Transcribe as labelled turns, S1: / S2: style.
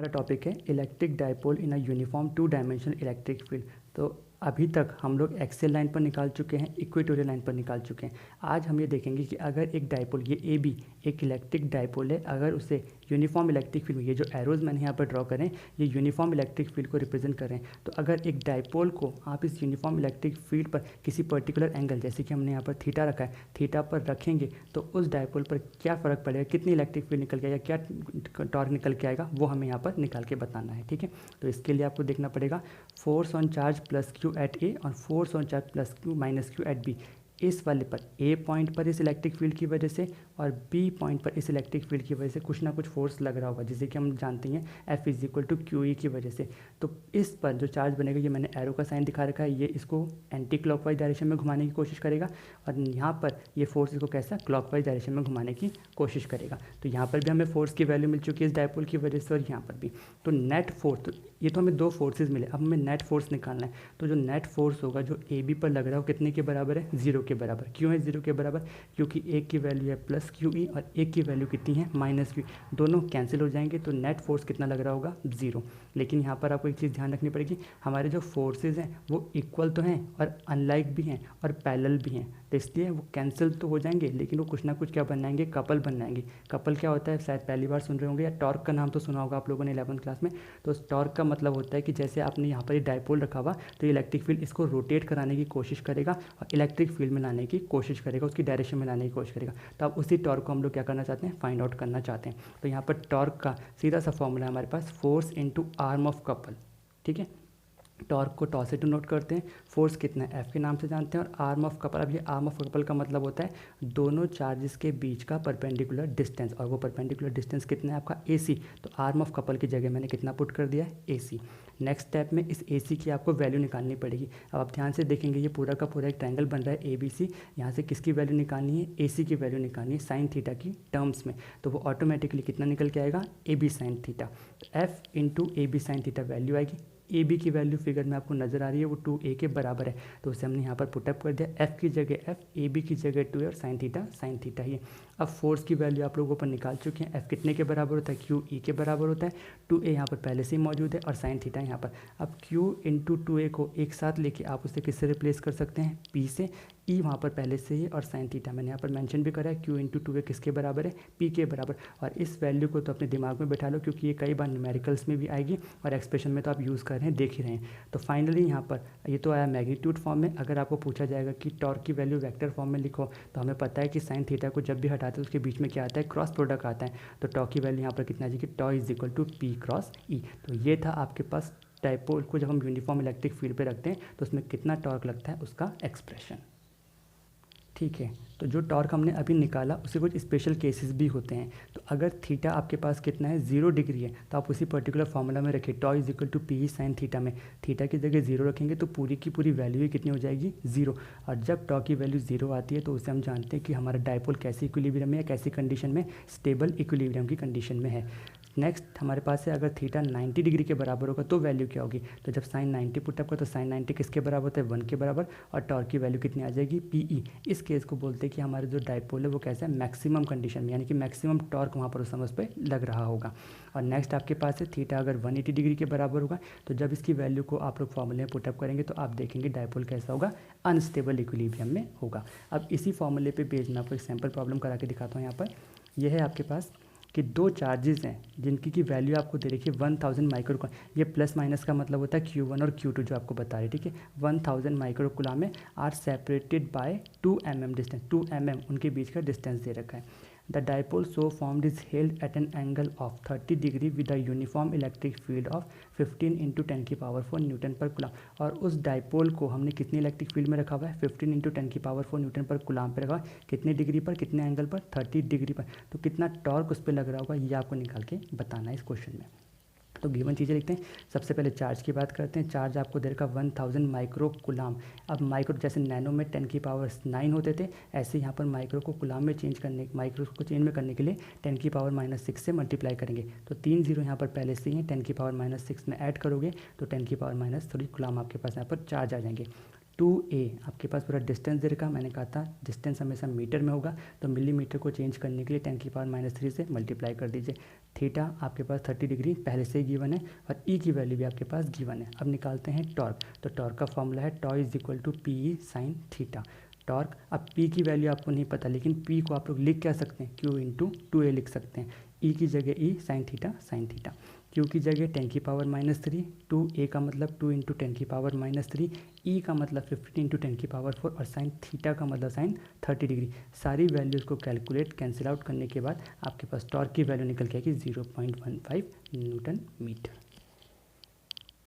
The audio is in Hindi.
S1: हमारा टॉपिक है electric dipole in a uniform two dimensional electric field. तो अभी तक हम लोग एक्सेल लाइन पर निकाल चुके हैं, इक्वेटोरियल लाइन पर निकाल चुके हैं। आज हम ये देखेंगे कि अगर एक डाइपोल, ये ए बी एक इलेक्ट्रिक डाइपोल है, अगर उसे यूनिफॉर्म इलेक्ट्रिक फील्ड में, ये जो एरोज मैंने यहाँ पर ड्रॉ करें ये यूनिफॉर्म इलेक्ट्रिक फील्ड को रिप्रेजेंट करें, तो अगर एक डाइपोल को आप इस यूनिफॉर्म इलेक्ट्रिक फील्ड पर किसी पर्टिकुलर एंगल, जैसे कि हमने यहाँ पर थीटा रखा है, थीटा पर रखेंगे तो उस डाइपोल पर क्या फ़र्क पड़ेगा, कितनी इलेक्ट्रिक फील्ड निकल के आएगा, क्या टॉर्क निकल के आएगा, वो हमें यहाँ पर निकाल के बताना है। ठीक है, तो इसके लिए आपको देखना पड़ेगा force on charge plus q at A और force on charge plus q minus q at B. इस वाले पर ए पॉइंट पर इस इलेक्ट्रिक फील्ड की वजह से और बी पॉइंट पर इस इलेक्ट्रिक फील्ड की वजह से कुछ ना कुछ फोर्स लग रहा होगा, जिसे कि हम जानते हैं F is equal to Q E की वजह से। तो इस पर जो चार्ज बनेगा, ये मैंने एरो का साइन दिखा रखा है, ये इसको एंटी क्लॉकवाइज डायरेक्शन में घुमाने की कोशिश करेगा और यहाँ पर ये फोर्स इसको कैसा क्लॉकवाइज डायरेक्शन में घुमाने की कोशिश करेगा। तो यहाँ पर भी हमें फोर्स की वैल्यू मिल चुकी है इस डाइपोल की वजह से और यहाँ पर भी। तो नेट फोर्स, तो ये तो हमें दो फोर्सेज मिले, अब हमें नेट फोर्स निकालना है। तो जो नेट फोर्स होगा जो ए बी पर लग रहा है वो कितने के बराबर है, जीरो के बराबर। क्यों है जीरो के बराबर, क्योंकि एक की वैल्यू है प्लस क्यू ई और एक की वैल्यू कितनी है माइनस क्यू, दोनों कैंसिल हो जाएंगे तो नेट फोर्स कितना लग रहा होगा, जीरो। लेकिन यहाँ पर आपको एक चीज़ ध्यान रखनी पड़ेगी, हमारे जो फोर्सेज हैं वो इक्वल तो हैं और अनलाइक भी हैं और पैरेलल भी हैं, तो इसलिए वो कैंसिल तो हो जाएंगे लेकिन वो कुछ ना कुछ क्या बन जाएंगे, कपल बन जाएंगे। कपल क्या होता है, शायद पहली बार सुन रहे होंगे, या टॉर्क का नाम तो सुना होगा आप लोगों ने 11th क्लास में। तो टॉर्क का मतलब होता है कि जैसे आपने यहाँ पर डाइपोल रखा हुआ तो इलेक्ट्रिक फील्ड इसको रोटेट कराने की कोशिश करेगा और इलेक्ट्रिक फील्ड में लाने की कोशिश करेगा, उसकी डायरेक्शन में लाने की कोशिश करेगा। तो अब उसी टॉर्क को हम लोग क्या करना चाहते हैं, फाइंड आउट करना चाहते हैं। तो यहाँ पर टॉर्क का सीधा सा फॉर्मूला है हमारे पास, force into arm of couple. ठीक है, टॉर्क को टॉ से डिनोट करते हैं, फोर्स कितना है एफ के नाम से जानते हैं, और आर्म ऑफ कपल, अब ये आर्म ऑफ कपल का मतलब होता है दोनों चार्जेस के बीच का परपेंडिकुलर डिस्टेंस, और वो परपेंडिकुलर डिस्टेंस कितना है आपका ए सी। तो आर्म ऑफ कपल की जगह मैंने कितना पुट कर दिया है, ए सी। नेक्स्ट स्टेप में इस ए सी की आपको वैल्यू निकालनी पड़ेगी। अब आप ध्यान से देखेंगे ये पूरा का पूरा एक ट्रायंगल बन रहा है ए बी सी, यहाँ से किसकी वैल्यू निकालनी है, ए सी की वैल्यू निकालनी है साइन थीटा की टर्म्स में। तो वो ऑटोमेटिकली कितना निकल के आएगा, ए बी साइन थीटा। तो F into A B sine theta value आएगी, ए बी की वैल्यू फिगर में आपको नज़र आ रही है वो 2a के बराबर है, तो उसे हमने यहाँ पर पुटअप कर दिया, एफ की जगह एफ, ए बी की जगह 2 है और साइन थीटा ही है। अब फोर्स की वैल्यू आप लोगों पर निकाल चुके हैं, एफ कितने के बराबर होता है, क्यू ई के बराबर होता है, 2a यहाँ पर पहले से ही मौजूद है और साइन थीटा यहाँ पर। अब q इंटू 2a को एक साथ लेके आप उसे किससे रिप्लेस कर सकते हैं, p से। ई वहाँ पर पहले से ही और साइन थीटा मैंने यहाँ पर मेंशन भी करा है, q इंटू 2a किसके बराबर है, p के बराबर। और इस वैल्यू को तो अपने दिमाग में बैठा लो क्योंकि ये कई बार न्यूमेरिकल्स में भी आएगी और एक्सप्रेशन में तो आप यूज़ कर रहे हैं, देख ही रहे हैं। तो फाइनली यहाँ पर ये तो आया मैग्नीट्यूड फॉर्म में। अगर आपको पूछा जाएगा कि टॉर्क की वैल्यू वेक्टर फॉर्म में लिखो, तो हमें पता है कि साइन थीटा को जब भी हटाते हैं उसके बीच में क्या आता है, क्रॉस प्रोडक्ट आता है। तो टॉ की वैल्यू यहाँ पर कितना आ जाएगी, tau is equal to p cross E. तो ये था आपके पास डाइपोल को जब हम यूनिफॉर्म इलेक्ट्रिक फील्ड पे रखते हैं तो उसमें कितना टॉर्क लगता है उसका एक्सप्रेशन। ठीक है, तो जो टॉर्क हमने अभी निकाला उससे कुछ स्पेशल केसेस भी होते हैं। तो अगर थीटा आपके पास कितना है, 0 डिग्री है, तो आप उसी पर्टिकुलर फार्मूला में रखिए, tau is equal to P sine theta में थीटा की जगह 0 रखेंगे तो पूरी की पूरी वैल्यू ही कितनी हो जाएगी, 0। और जब टॉ की वैल्यू 0 आती है तो उसे हम जानते हैं कि हमारा डाइपोल कैसी इक्विलिब्रियम में या कैसी कंडीशन में, स्टेबल इक्विलिब्रियम की कंडीशन में है। नेक्स्ट हमारे पास है, अगर थीटा 90 डिग्री के बराबर होगा तो वैल्यू क्या होगी, तो जब साइन 90 पुटअप का तो साइन 90 किसके बराबर होता है, 1 के बराबर, और टॉर्क की वैल्यू कितनी आ जाएगी, पी ई। इस केस को बोलते हैं कि हमारे जो डाइपोल है वो कैसा है, मैक्सिमम कंडीशन में, यानी कि मैक्सिमम टॉर्क वहाँ पर उस समय उस पर लग रहा होगा। और नेक्स्ट आपके पास है थीटा अगर 180 डिग्री के बराबर होगा तो जब इसकी वैल्यू को आप लोग फॉर्मूले में पुटअप करेंगे तो आप देखेंगे डाइपोल कैसा होगा, अनस्टेबल इक्विलिब्रियम में होगा। अब इसी फॉर्मूले पे बेस्ड मैं आपको एक सैम्पल प्रॉब्लम करा के दिखाता हूँ। यहाँ पर यह है आपके पास कि दो चार्जेस हैं जिनकी की वैल्यू आपको दे रखी है 1000 माइक्रो, ये प्लस माइनस का मतलब होता है Q1 और Q2 जो आपको बता रहे, ठीक है। 1000 माइक्रो कूलम में are separated by 2 mm distance, 2 mm उनके बीच का डिस्टेंस दे रखा है। The dipole so formed is held at an angle of 30 degree with a uniform electric field of 15 into 10 की पावर 4 न्यूटन पर कूलम। और उस डाइपोल को हमने कितनी इलेक्ट्रिक फील्ड में रखा हुआ है, 15 इंटू 10 की पावर 4 न्यूटन पर कूलम पर रखा हुआ है, कितने डिग्री पर, कितने एंगल पर, 30 डिग्री पर। तो कितना टॉर्क उस पर लग रहा होगा ये आपको निकाल के बताना है इस क्वेश्चन में। तो गिवन चीज़ें लिखते हैं। सबसे पहले चार्ज की बात करते हैं। चार्ज आपको दे रखा 1000 माइक्रो कुलाम। अब माइक्रो जैसे नैनो में 10 की पावर 9 होते थे, ऐसे यहाँ पर माइक्रो को कुलाम में चेंज करने, माइक्रो को चेंज में करने के लिए 10 की पावर -6 से मल्टीप्लाई करेंगे। तो 3 जीरो यहाँ पर पहले से ही हैं, 10 की पावर -6 में ऐड करोगे तो 10 की पावर -3 कुलाम आपके पास यहाँ पर चार्ज आ जाएंगे। 2a आपके पास पूरा डिस्टेंस दे रखा, मैंने कहा था डिस्टेंस हमेशा मीटर में होगा, तो मिलीमीटर को चेंज करने के लिए 10⁻³ से मल्टीप्लाई कर दीजिए। थीटा आपके पास 30 डिग्री पहले से ही गिवन है और ई की वैल्यू भी आपके पास गिवन है। अब निकालते हैं टॉर्क। तो टॉर्क का फॉर्मूला है tau is equal to P sine theta. Torque, अब p की वैल्यू आपको नहीं पता, लेकिन p को आप लोग लिख क्या सकते हैं, q इंटू 2a लिख सकते हैं। e की जगह e साइन थीटा, q की जगह 10⁻³ 2a का मतलब 2 इंटू 10⁻³, e का मतलब 15 इंटू 10⁴ और साइन थीटा का मतलब साइन 30 डिग्री। सारी वैल्यूज़ को कैंसिल आउट करने के बाद आपके पास टॉर्क की वैल्यू निकल के आएगी 0.15 न्यूटन मीटर।